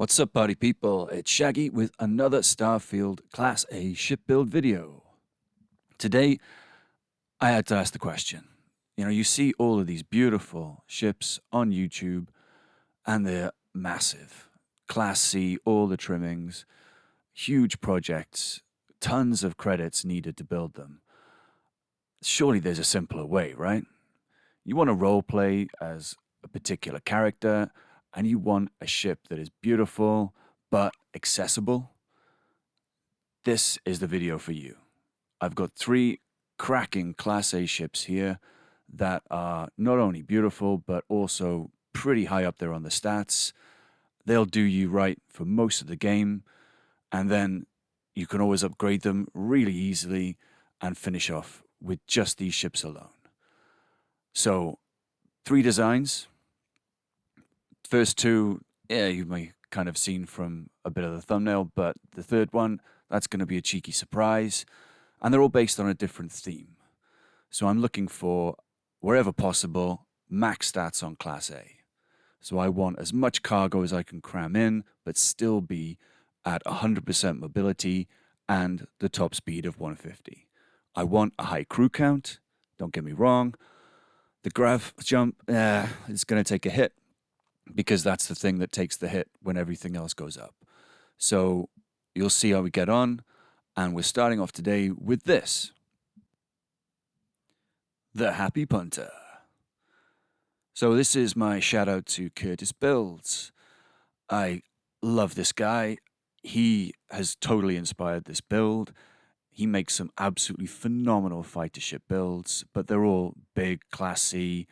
What's up, party people? It's Shaggy with another Starfield Class A ship build video. Today, I had to ask the question. You see all of these beautiful ships on YouTube, and they're massive. Class C, all the trimmings, huge projects, tons of credits needed to build them. Surely there's a simpler way, right? You want to roleplay as a particular character, and you want a ship that is beautiful but accessible. This is the video for you. I've got 3 cracking Class A ships here that are not only beautiful but also pretty high up there on the stats. They'll do you right for most of the game, and then you can always upgrade them really easily and finish off with just these ships alone. So, 3 designs. First 2, you may kind of seen from a bit of the thumbnail, but the third one, that's going to be a cheeky surprise. And they're all based on a different theme. So I'm looking for, wherever possible, max stats on Class A. So I want as much cargo as I can cram in, but still be at 100% mobility and the top speed of 150. I want a high crew count, don't get me wrong. The grav jump, it's going to take a hit, because that's the thing that takes the hit when everything else goes up. So you'll see how we get on, and we're starting off today with this. The Happy Punter. So this is my shout out to Curtis Builds. I love this guy. He has totally inspired this build. He makes some absolutely phenomenal fighter ship builds, but they're all big, Class C,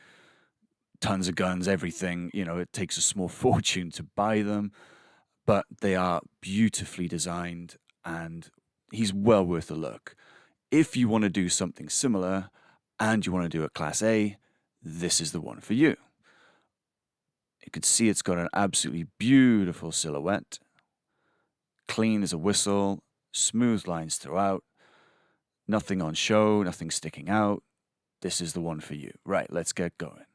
tons of guns, everything. It takes a small fortune to buy them, but they are beautifully designed, and he's well worth a look. If you want to do something similar and you want to do a Class A, this is the one for you. You can see it's got an absolutely beautiful silhouette, clean as a whistle, smooth lines throughout, nothing on show, nothing sticking out. This is the one for you. Right, let's get going.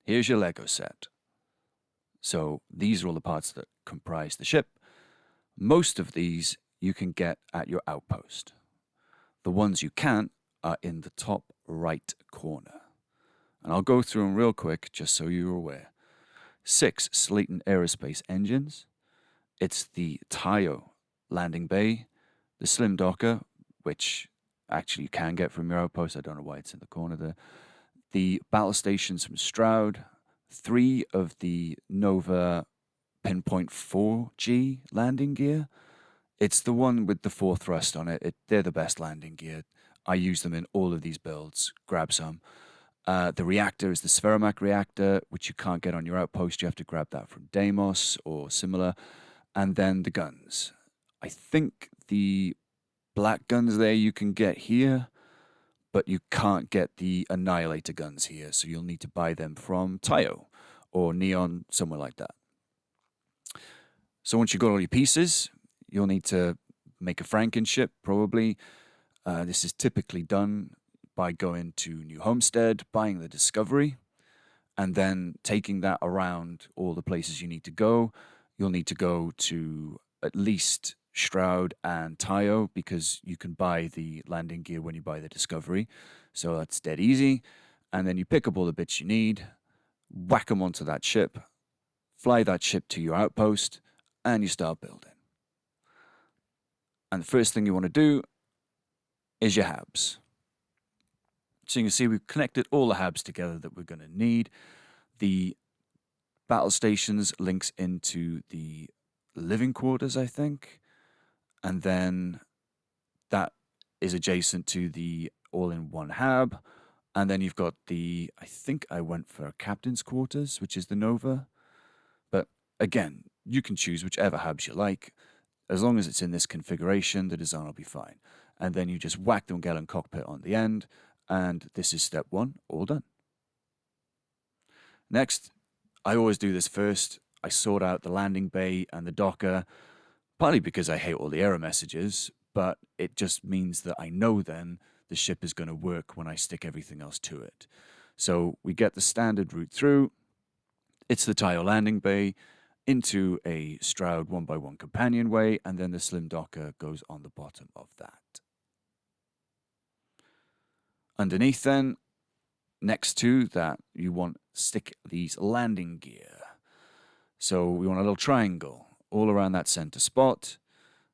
Here's your Lego set. So these are all the parts that comprise the ship. Most of these you can get at your outpost. The ones you can't are in the top right corner. And I'll go through them real quick just so you're aware. 6 Slayton Aerospace engines. It's the Tayo landing bay, the slim docker, which actually you can get from your outpost. I don't know why it's in the corner there. The battle stations from Stroud, 3 of the Nova Pinpoint 4G landing gear. It's the one with the 4 thrust on it. They're the best landing gear. I use them in all of these builds. Grab some. The reactor is the Spherimac reactor, which you can't get on your outpost. You have to grab that from Deimos or similar. And then the guns. I think the black guns there you can get here, but you can't get the Annihilator guns here, so you'll need to buy them from Tayo or Neon, somewhere like that. So once you've got all your pieces, you'll need to make a Franken ship, probably. This is typically done by going to New Homestead, buying the Discovery, and then taking that around all the places you need to go. You'll need to go to at least Stroud and Tayo, because you can buy the landing gear when you buy the Discovery. So that's dead easy. And then you pick up all the bits you need, whack them onto that ship, fly that ship to your outpost, and you start building. And the first thing you want to do is your habs. So you can see we've connected all the habs together that we're going to need. The battle stations links into the living quarters, I think. And then that is adjacent to the all-in-one hab. And then you've got the, I think I went for captain's quarters, which is the Nova. But again, you can choose whichever habs you like. As long as it's in this configuration, the design will be fine. And then you just whack the Magellan cockpit on the end. And this is step 1, all done. Next, I always do this first. I sort out the landing bay and the docker, partly because I hate all the error messages, but it just means that I know then the ship is going to work when I stick everything else to it. So we get the standard route through. It's the Tayo landing bay. into a Stroud 1x1 companionway, and then the slim docker goes on the bottom of that. Underneath then, next to that, you want to stick these landing gear. So we want a little triangle all around that center spot.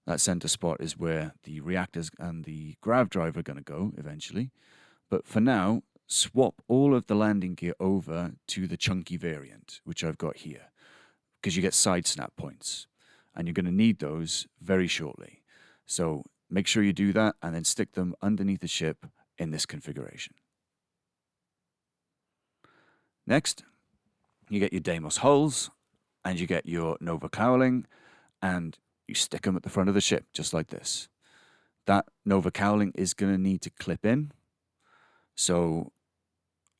That center spot is where the reactors and the grav drive are going to go eventually. But for now, swap all of the landing gear over to the chunky variant, which I've got here, because you get side snap points, and you're going to need those very shortly. So make sure you do that and then stick them underneath the ship in this configuration. Next, you get your Deimos hulls, and you get your Nova cowling, and you stick them at the front of the ship, just like this. That Nova cowling is going to need to clip in. So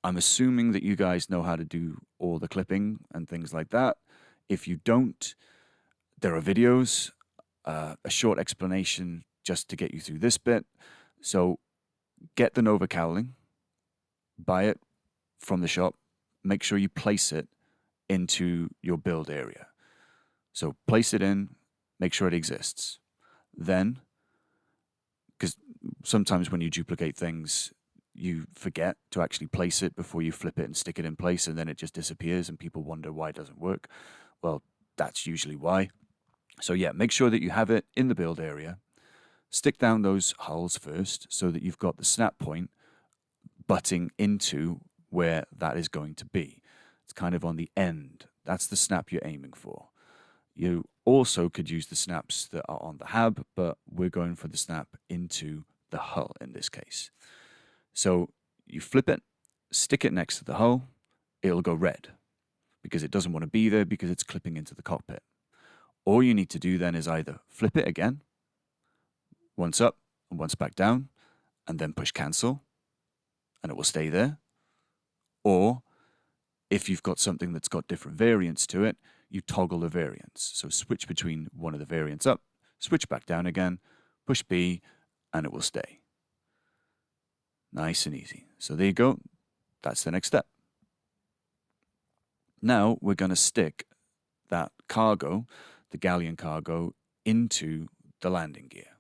I'm assuming that you guys know how to do all the clipping and things like that. If you don't, there are videos, a short explanation just to get you through this bit. So get the Nova cowling, buy it from the shop, make sure you place it into your build area. So place it in, make sure it exists. Then, because sometimes when you duplicate things, you forget to actually place it before you flip it and stick it in place, and then it just disappears and people wonder why it doesn't work. Well, that's usually why. So yeah, make sure that you have it in the build area. Stick down those hulls first so that you've got the snap point butting into where that is going to be. It's kind of on the end. That's the snap you're aiming for. You also could use the snaps that are on the hab, but we're going for the snap into the hull in this case. So you flip it, stick it next to the hull, it'll go red because it doesn't want to be there because it's clipping into the cockpit. All you need to do then is either flip it again, once up and once back down, and then push cancel, and it will stay there. Or if you've got something that's got different variants to it, you toggle the variants. So switch between one of the variants up, switch back down again, push B, and it will stay. Nice and easy. So there you go. That's the next step. Now we're going to stick that cargo, the galleon cargo, into the landing gear.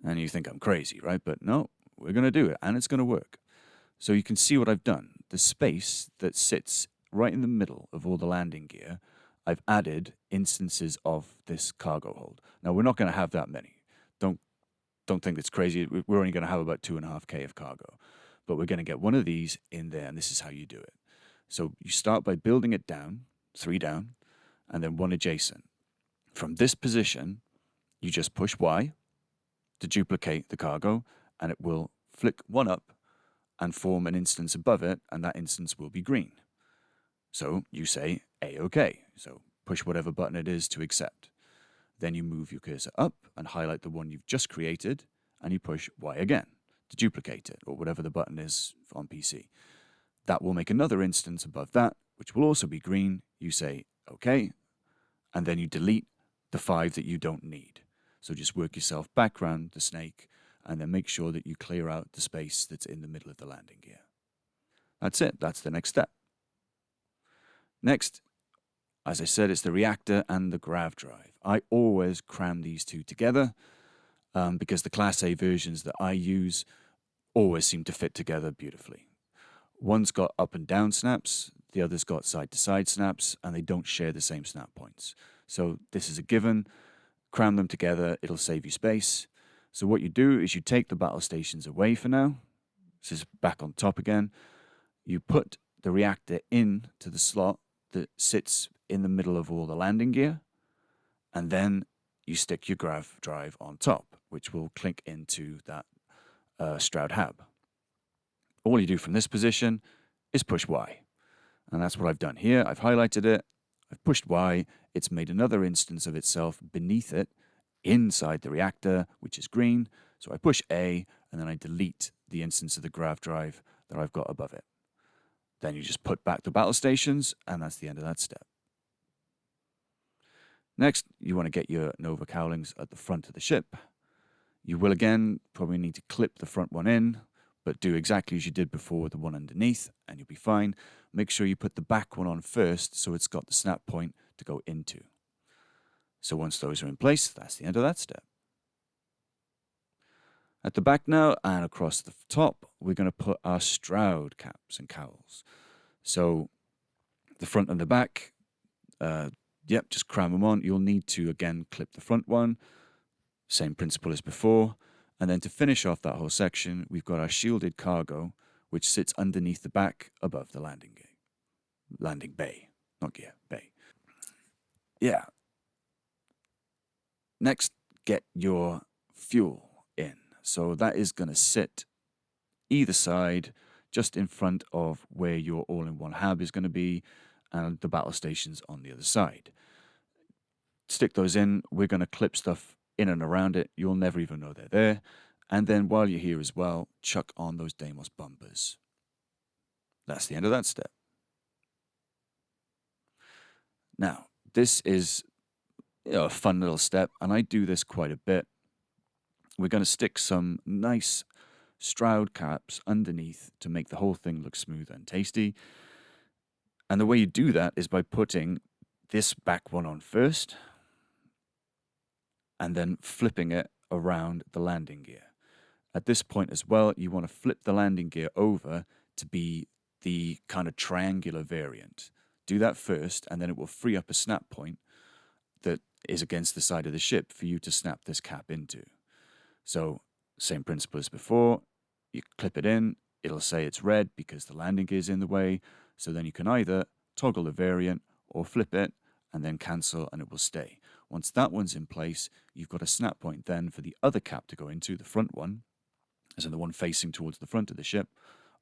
And you think I'm crazy, right? But no, we're going to do it, and it's going to work. So you can see what I've done. The space that sits right in the middle of all the landing gear, I've added instances of this cargo hold. Now, we're not going to have that many. Don't think it's crazy. We're only going to have about 2.5K of cargo. But we're going to get one of these in there, and this is how you do it. So you start by building it down, 3 down, and then 1 adjacent. From this position, you just push Y to duplicate the cargo, and it will flick 1 up and form an instance above it, and that instance will be green. So you say A-OK. So push whatever button it is to accept. Then you move your cursor up and highlight the one you've just created, and you push Y again to duplicate it, or whatever the button is on PC. That will make another instance above that, which will also be green. You say OK, and then you delete the 5 that you don't need. So just work yourself back around the snake, and then make sure that you clear out the space that's in the middle of the landing gear. That's it. That's the next step. Next, as I said, it's the reactor and the grav drive. I always cram these two together because the Class A versions that I use always seem to fit together beautifully. One's got up and down snaps, the other's got side to side snaps, and they don't share the same snap points. So this is a given. Cram them together, it'll save you space. So what you do is you take the battle stations away for now. This is back on top again. You put the reactor in to the slot that sits in the middle of all the landing gear, and then you stick your grav drive on top, which will click into that Stroud hab. All you do from this position is push Y. And that's what I've done here. I've highlighted it. I've pushed Y. It's made another instance of itself beneath it inside the reactor, which is green. So I push A, and then I delete the instance of the grav drive that I've got above it. Then you just put back the battle stations, and that's the end of that step. Next, you want to get your Nova cowlings at the front of the ship. You will again probably need to clip the front one in, but do exactly as you did before with the one underneath, and you'll be fine. Make sure you put the back one on first so it's got the snap point to go into. So once those are in place, that's the end of that step. At the back now and across the top, we're going to put our Stroud caps and cowls. So the front and the back, just cram them on. You'll need to, again, clip the front one. Same principle as before. And then to finish off that whole section, we've got our shielded cargo, which sits underneath the back above the landing bay. Not gear, bay. Yeah. Next, get your fuel in. So that is going to sit either side, just in front of where your all-in-one hab is going to be, and the battle station's on the other side. Stick those in. We're going to clip stuff in and around it. You'll never even know they're there. And then while you're here as well, chuck on those Deimos bumpers. That's the end of that step. Now, this is a fun little step, and I do this quite a bit. We're going to stick some nice Stroud caps underneath to make the whole thing look smooth and tasty. And the way you do that is by putting this back one on first and then flipping it around the landing gear. At this point as well, you want to flip the landing gear over to be the kind of triangular variant. Do that first, and then it will free up a snap point that is against the side of the ship for you to snap this cap into. So, same principle as before. You clip it in, it'll say it's red because the landing gear is in the way. So then you can either toggle the variant or flip it and then cancel, and it will stay. Once that one's in place, you've got a snap point then for the other cap to go into, the front one, as in the one facing towards the front of the ship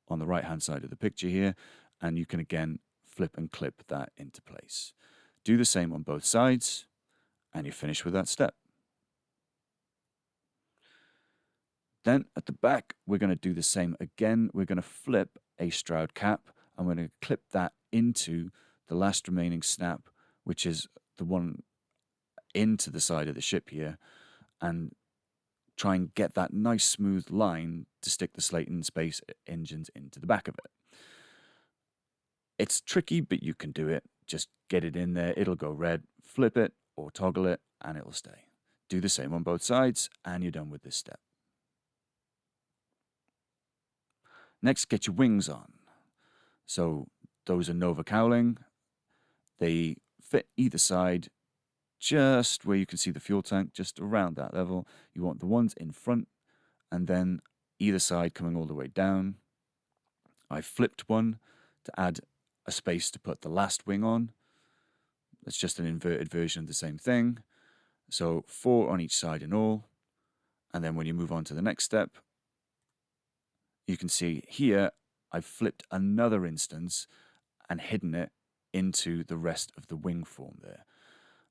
on the right-hand side of the picture here, and you can again flip and clip that into place. Do the same on both sides, and you're finished with that step. Then at the back, we're going to do the same again. We're going to flip a Stroud cap, and we're going to clip that into the last remaining snap, which is the one into the side of the ship here, and try and get that nice smooth line to stick the Slayton Space engines into the back of it. It's tricky, but you can do it. Just get it in there. It'll go red. Flip it or toggle it, and it'll stay. Do the same on both sides, and you're done with this step. Next, get your wings on. So those are Nova cowling. They fit either side, just where you can see the fuel tank, just around that level. You want the ones in front, and then either side coming all the way down. I flipped one to add a space to put the last wing on. It's just an inverted version of the same thing. So 4 on each side in all. And then when you move on to the next step, you can see here, I've flipped another instance and hidden it into the rest of the wing form there.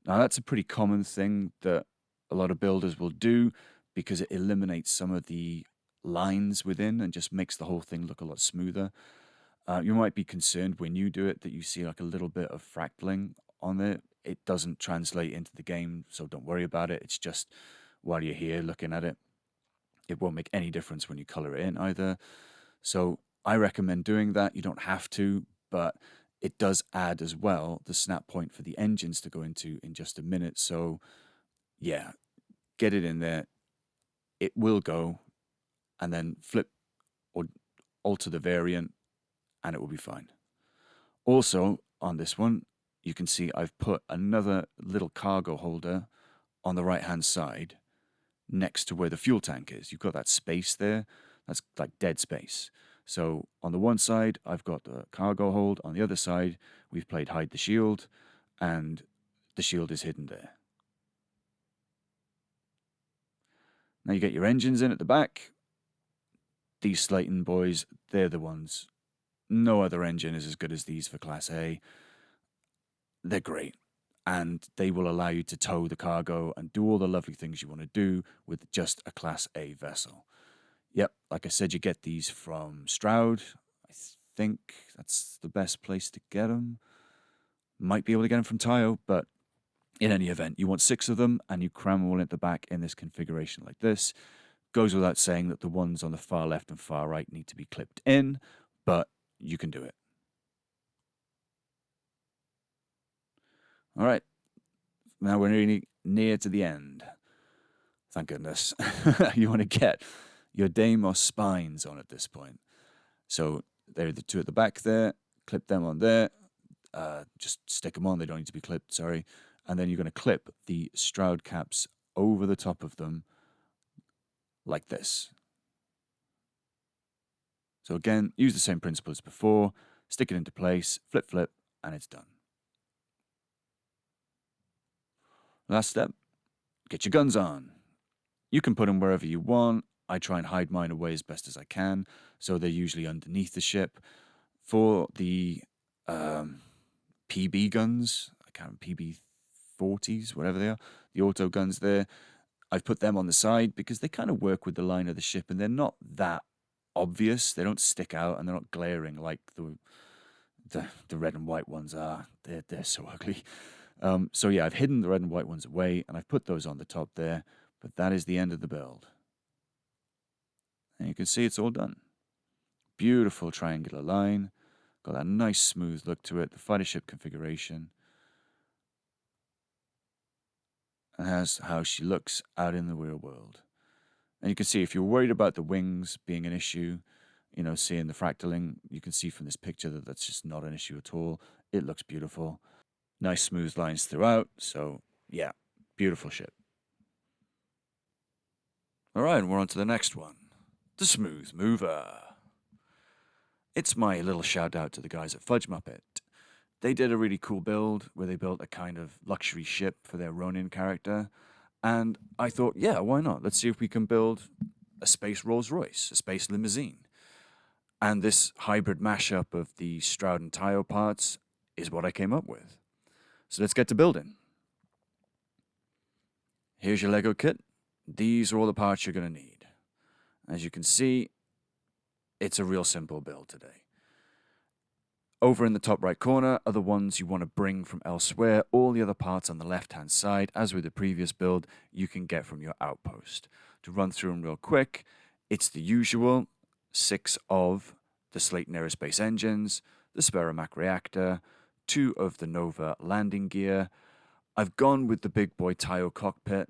Now that's a pretty common thing that a lot of builders will do because it eliminates some of the lines within and just makes the whole thing look a lot smoother. You might be concerned when you do it that you see like a little bit of fractaling on it. It doesn't translate into the game, so don't worry about it. It's just while you're here looking at it. It won't make any difference when you color it in either. So I recommend doing that. You don't have to, but it does add as well the snap point for the engines to go into in just a minute. So yeah, get it in there. It will go, and then flip or alter the variant, and it will be fine. Also, on this one, you can see I've put another little cargo holder on the right-hand side next to where the fuel tank is. You've got that space there. That's like dead space. So on the one side, I've got the cargo hold. On the other side, we've played hide the shield, and the shield is hidden there. Now you get your engines in at the back. These Slayton boys, they're the ones. No other engine is as good as these for Class A. They're great, and they will allow you to tow the cargo and do all the lovely things you want to do with just a Class A vessel. Yep, like I said, you get these from Stroud. I think that's the best place to get them. Might be able to get them from Tayo, but in any event, you want 6 of them, and you cram them all at the back in this configuration like this. Goes without saying that the ones on the far left and far right need to be clipped in, but you can do it. All right, now we're really near to the end. Thank goodness. You want to get your Deimos spines on at this point. So there are the two at the back there. Clip them on there. Just stick them on. They don't need to be clipped, sorry. And then you're going to clip the Stroud caps over the top of them like this. So again, use the same principle as before. Stick it into place, flip, flip, and it's done. Last step, get your guns on. You can put them wherever you want. I try and hide mine away as best as I can, so they're usually underneath the ship. For the PB guns, I can't remember, PB40s, whatever they are, the auto guns there, I've put them on the side because they kind of work with the line of the ship and they're not that obvious. They don't stick out and they're not glaring like the red and white ones are. They're so ugly. So yeah, I've hidden the red and white ones away and I've put those on the top there, but that is the end of the build. And you can see it's all done. Beautiful triangular line. Got that nice smooth look to it. The fighter ship configuration. And that's how she looks out in the real world. And you can see if you're worried about the wings being an issue, you know, seeing the fractaling, you can see from this picture that that's just not an issue at all. It looks beautiful. Nice smooth lines throughout. So yeah, beautiful ship. All right, and we're on to the next one. The Smooth Mover. It's my little shout out to the guys at Fudge Muppet. They did a really cool build where they built a kind of luxury ship for their Ronin character. And I thought, yeah, why not? Let's see if we can build a space Rolls Royce, a space limousine. And this hybrid mashup of the Stroud and Tayo parts is what I came up with. So let's get to building. Here's your Lego kit. These are all the parts you're going to need. As you can see, it's a real simple build today. Over in the top right corner are the ones you want to bring from elsewhere. All the other parts on the left-hand side, as with the previous build, you can get from your outpost. To run through them real quick, it's the usual 6 of the Slayton Aerospace engines, the Speramac reactor, 2 of the Nova landing gear. I've gone with the big boy Tayo cockpit.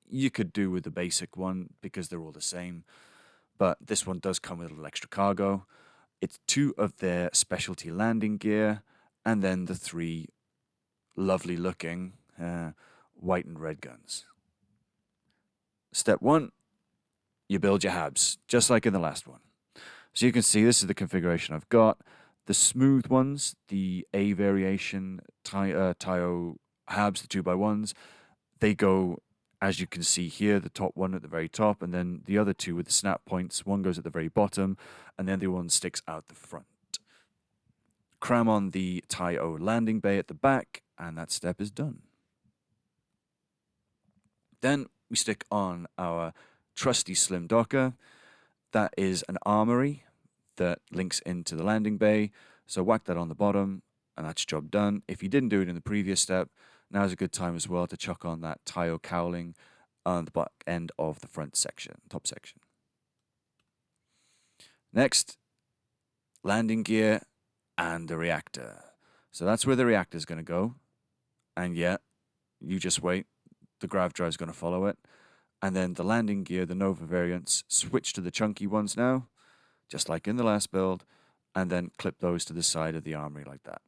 You could do with the basic one because they're all the same. But this one does come with a little extra cargo. It's 2 of their specialty landing gear, and then the 3 lovely looking white and red guns. Step 1, you build your habs, just like in the last one. So you can see this is the configuration I've got. The smooth ones, the A variation Tayo habs, the 2x1s, they go, as you can see here, the top one at the very top, and then the other 2 with the snap points, one goes at the very bottom, and then the one sticks out the front. Cram on the Tayo landing bay at the back, and that step is done. Then we stick on our trusty slim docker. That is an armory that links into the landing bay. So whack that on the bottom, and that's job done. If you didn't do it in the previous step, now's a good time as well to chuck on that Tayo cowling on the back end of the front section, top section. Next, landing gear and the reactor. So that's where the reactor is going to go. And yeah, you just wait. The grav drive is going to follow it. And then the landing gear, the Nova variants, switch to the chunky ones now, just like in the last build, and then clip those to the side of the armory like that.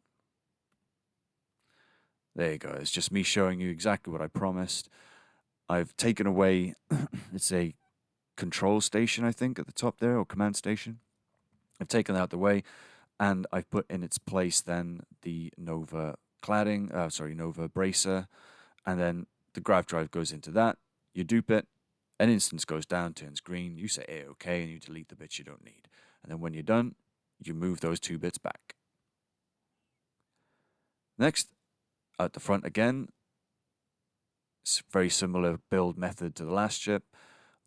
There you go. It's just me showing you exactly what I promised. I've taken away, it's a control station, I think, at the top there, or command station. I've taken that out the way, and I've put in its place then the Nova cladding, Nova bracer, and then the grav drive goes into that. You dupe it, an instance goes down, turns green, you say A-OK, and you delete the bits you don't need. And then when you're done, you move those 2 bits back. Next, at the front again, it's very similar build method to the last ship.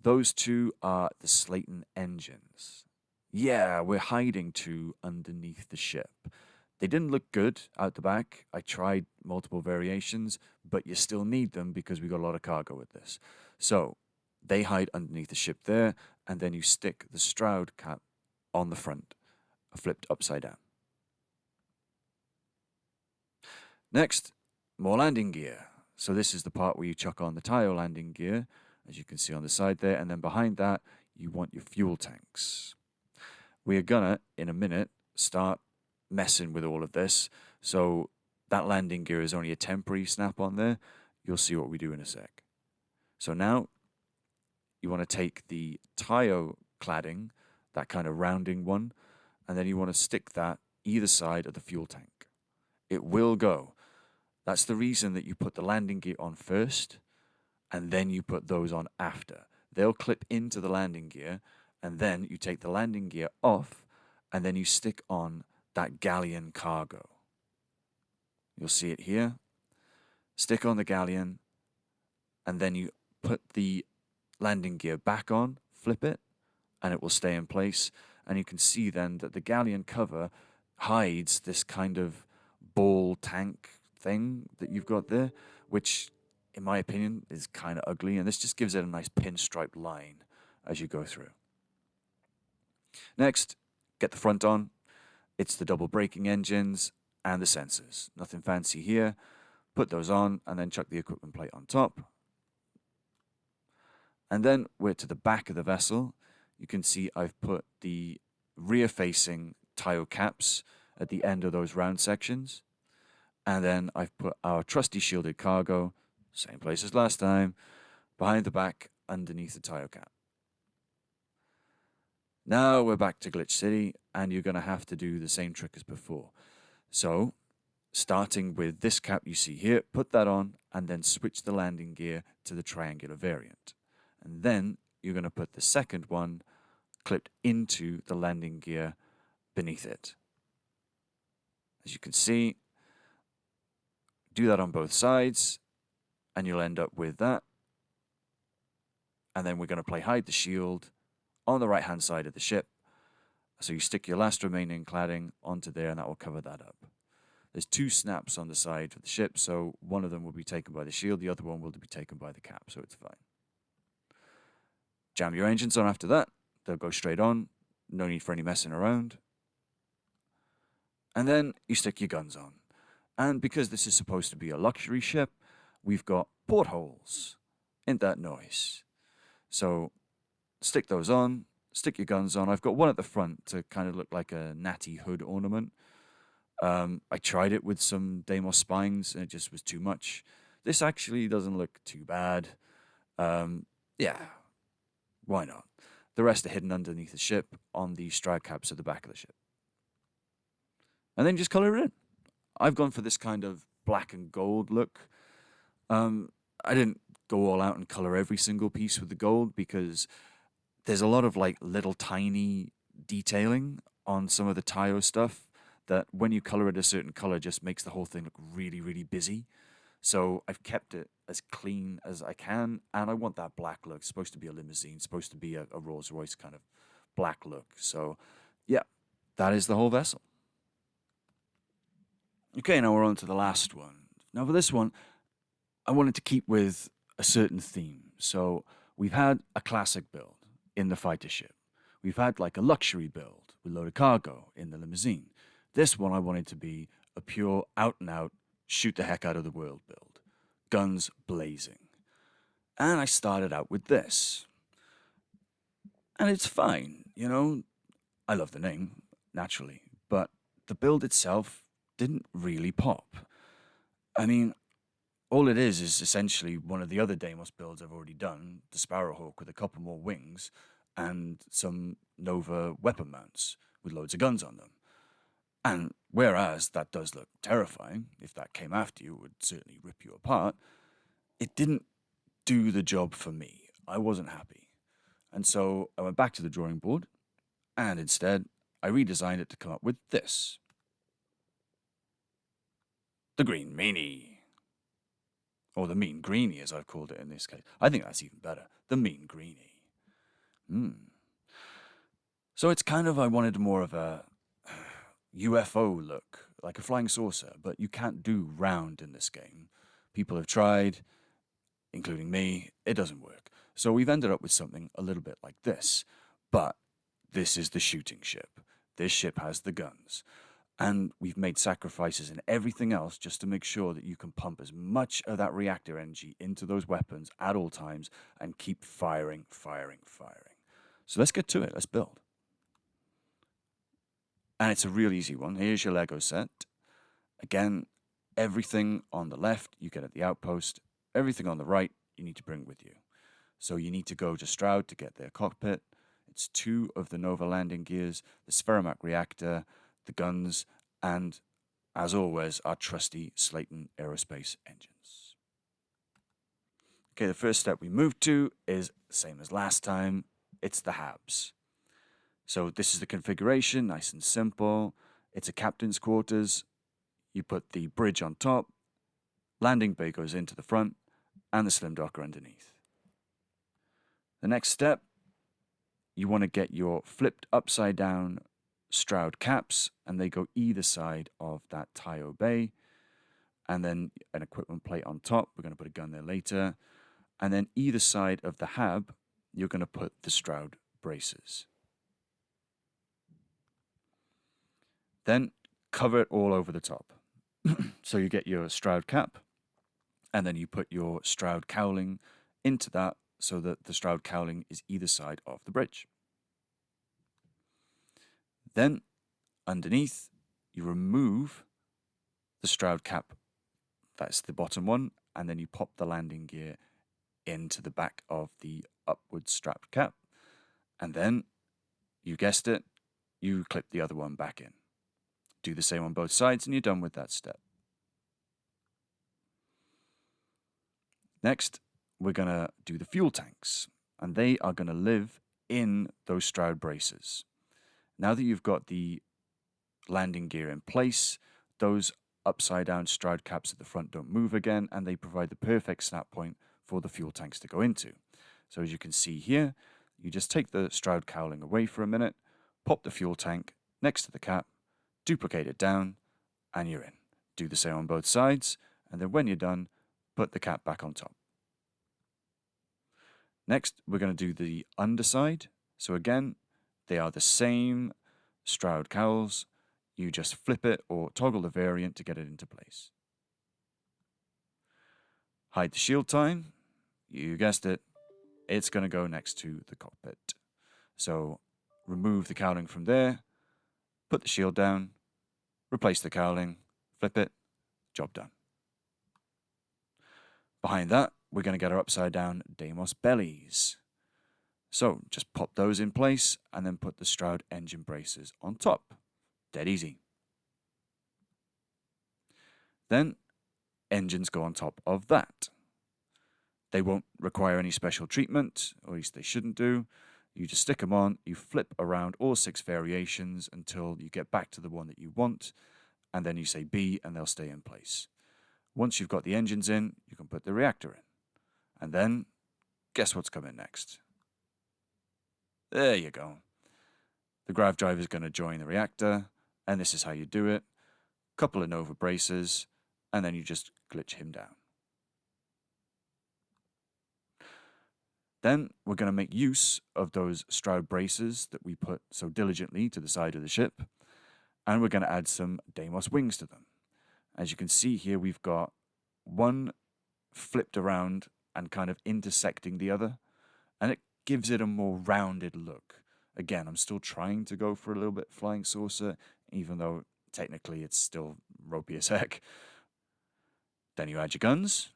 Those 2 are the Slayton engines. Yeah, we're hiding 2 underneath the ship. They didn't look good out the back. I tried multiple variations, but you still need them because we got a lot of cargo with this. So they hide underneath the ship there, and then you stick the Stroud cap on the front, flipped upside down. Next, more landing gear. So this is the part where you chuck on the tile landing gear, as you can see on the side there, and then behind that, you want your fuel tanks. We're gonna, in a minute, start messing with all of this. So that landing gear is only a temporary snap on there. You'll see what we do in a sec. So now you want to take the tile cladding, that kind of rounding one, and then you want to stick that either side of the fuel tank. It will go. That's the reason that you put the landing gear on first, and then you put those on after. They'll clip into the landing gear, and then you take the landing gear off, and then you stick on that galleon cargo. You'll see it here. Stick on the galleon, and then you put the landing gear back on, flip it, and it will stay in place. And you can see then that the galleon cover hides this kind of ball tank thing that you've got there, which, in my opinion, is kind of ugly. And this just gives it a nice pinstripe line as you go through. Next, get the front on. It's the double braking engines and the sensors. Nothing fancy here. Put those on and then chuck the equipment plate on top. And then we're to the back of the vessel. You can see I've put the rear-facing tile caps at the end of those round sections. And then I've put our trusty shielded cargo, same place as last time, behind the back underneath the tile cap. Now we're back to Glitch City, and you're going to have to do the same trick as before. So, starting with this cap you see here, put that on, and then switch the landing gear to the triangular variant. And then you're going to put the second one clipped into the landing gear beneath it. As you can see, do that on both sides, and you'll end up with that. And then we're going to play hide the shield on the right-hand side of the ship. So you stick your last remaining cladding onto there, and that will cover that up. There's two snaps on the side of the ship, so one of them will be taken by the shield, the other one will be taken by the cap, so it's fine. Jam your engines on after that. They'll go straight on. No need for any messing around. And then you stick your guns on. And because this is supposed to be a luxury ship, we've got portholes. Ain't that nice? So stick those on, stick your guns on. I've got one at the front to kind of look like a natty hood ornament. I tried it with some Deimos spines, and it just was too much. This actually doesn't look too bad. Yeah, why not? The rest are hidden underneath the ship on the strike caps at the back of the ship. And then just color it in. I've gone for this kind of black and gold look. I didn't go all out and color every single piece with the gold because there's a lot of like little tiny detailing on some of the tile stuff that when you color it a certain color just makes the whole thing look really, really busy. So I've kept it as clean as I can, and I want that black look. It's supposed to be a limousine, it's supposed to be a Rolls Royce kind of black look. So yeah, that is the whole vessel. Okay, now we're on to the last one. Now for this one, I wanted to keep with a certain theme. So we've had a classic build in the fighter ship. We've had like a luxury build with loaded cargo in the limousine. This one I wanted to be a pure out and out shoot the heck out of the world build. Guns blazing. And I started out with this. And it's fine, you know. I love the name, naturally, but the build itself didn't really pop. I mean, all it is essentially one of the other Deimos builds I've already done, the Sparrowhawk with a couple more wings and some Nova weapon mounts with loads of guns on them. And whereas that does look terrifying, if that came after you, it would certainly rip you apart, it didn't do the job for me. I wasn't happy. And so I went back to the drawing board, and instead I redesigned it to come up with this. The Green Meanie. Or the Mean Greenie, as I've called it in this case. I think that's even better. The Mean Greenie. So it's kind of, I wanted more of a UFO look, like a flying saucer, but you can't do round in this game. People have tried, including me. It doesn't work. So we've ended up with something a little bit like this. But this is the shooting ship. This ship has the guns. And we've made sacrifices in everything else just to make sure that you can pump as much of that reactor energy into those weapons at all times and keep firing, firing, firing. So let's get to it. Let's build. And it's a real easy one. Here's your Lego set. Again, everything on the left you get at the outpost. Everything on the right you need to bring with you. So you need to go to Stroud to get their cockpit. It's 2 of the Nova landing gears, the Spherimac reactor, the guns, and, as always, our trusty Slayton Aerospace engines. Okay, the first step we move to is the same as last time. It's the HABs. So this is the configuration, nice and simple. It's a captain's quarters. You put the bridge on top, landing bay goes into the front, and the slim docker underneath. The next step, you want to get your flipped upside down Stroud caps, and they go either side of that Tayo bay, and then an equipment plate on top. We're going to put a gun there later. And then either side of the hab, you're going to put the Stroud braces. Then cover it all over the top. So you get your Stroud cap, and then you put your Stroud cowling into that so that the Stroud cowling is either side of the bridge. Then, underneath, you remove the Stroud cap, that's the bottom one, and then you pop the landing gear into the back of the upward strapped cap, and then, you guessed it, you clip the other one back in. Do the same on both sides, and you're done with that step. Next, we're going to do the fuel tanks, and they are going to live in those Stroud braces. Now that you've got the landing gear in place, those upside down Stroud caps at the front don't move again, and they provide the perfect snap point for the fuel tanks to go into. So as you can see here, you just take the Stroud cowling away for a minute, pop the fuel tank next to the cap, duplicate it down, and you're in. Do the same on both sides, and then when you're done, put the cap back on top. Next, we're going to do the underside. So again, they are the same Stroud cowls. You just flip it or toggle the variant to get it into place. Hide the shield time. You guessed it. It's going to go next to the cockpit. So remove the cowling from there, put the shield down, replace the cowling, flip it, job done. Behind that, we're going to get our upside down Deimos bellies. So just pop those in place and then put the Stroud engine braces on top. Dead easy. Then engines go on top of that. They won't require any special treatment, or at least they shouldn't do. You just stick them on, you flip around all 6 variations until you get back to the one that you want, and then you say B and they'll stay in place. Once you've got the engines in, you can put the reactor in. And then, guess what's coming next? There you go. The grav drive is going to join the reactor, and this is how you do it. Couple of Nova braces, and then you just glitch him down. Then we're going to make use of those Stroud braces that we put so diligently to the side of the ship, and we're going to add some Deimos wings to them. As you can see here, we've got one flipped around and kind of intersecting the other, and it gives it a more rounded look. Again, I'm still trying to go for a little bit flying saucer, even though technically it's still ropey as heck. Then you add your guns.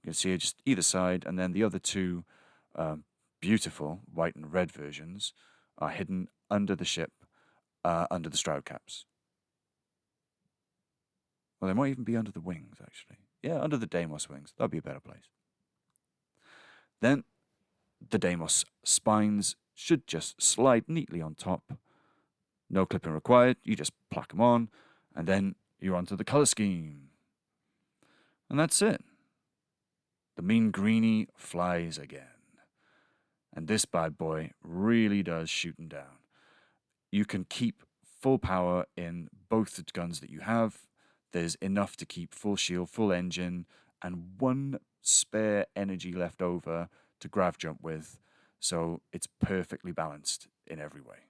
You can see it just either side, and then the other 2 beautiful white and red versions are hidden under the ship, under the Stroud caps. Well, they might even be under the wings, actually. Yeah, under the Deimos wings. That'd be a better place. Then the Deimos spines should just slide neatly on top. No clipping required. You just pluck them on, and then you're onto the color scheme. And that's it. The mean greenie flies again. And this bad boy really does shoot him down. You can keep full power in both the guns that you have. There's enough to keep full shield, full engine, and 1 spare energy left over to grav jump with. So it's perfectly balanced in every way.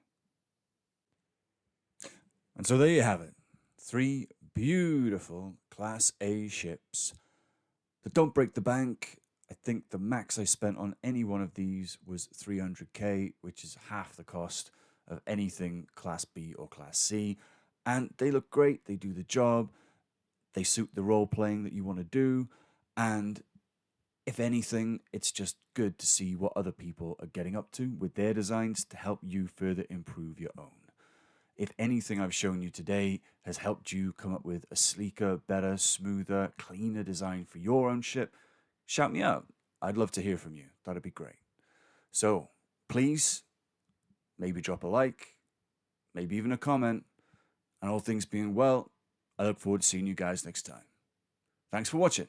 And so there you have it. 3 beautiful Class A ships that don't break the bank. I think the max I spent on any one of these was 300k, which is half the cost of anything Class B or Class C. And they look great, they do the job, they suit the role playing that you want to do, and if anything, it's just good to see what other people are getting up to with their designs to help you further improve your own. If anything I've shown you today has helped you come up with a sleeker, better, smoother, cleaner design for your own ship, shout me out. I'd love to hear from you. That'd be great. So please, maybe drop a like, maybe even a comment, and all things being well, I look forward to seeing you guys next time. Thanks for watching.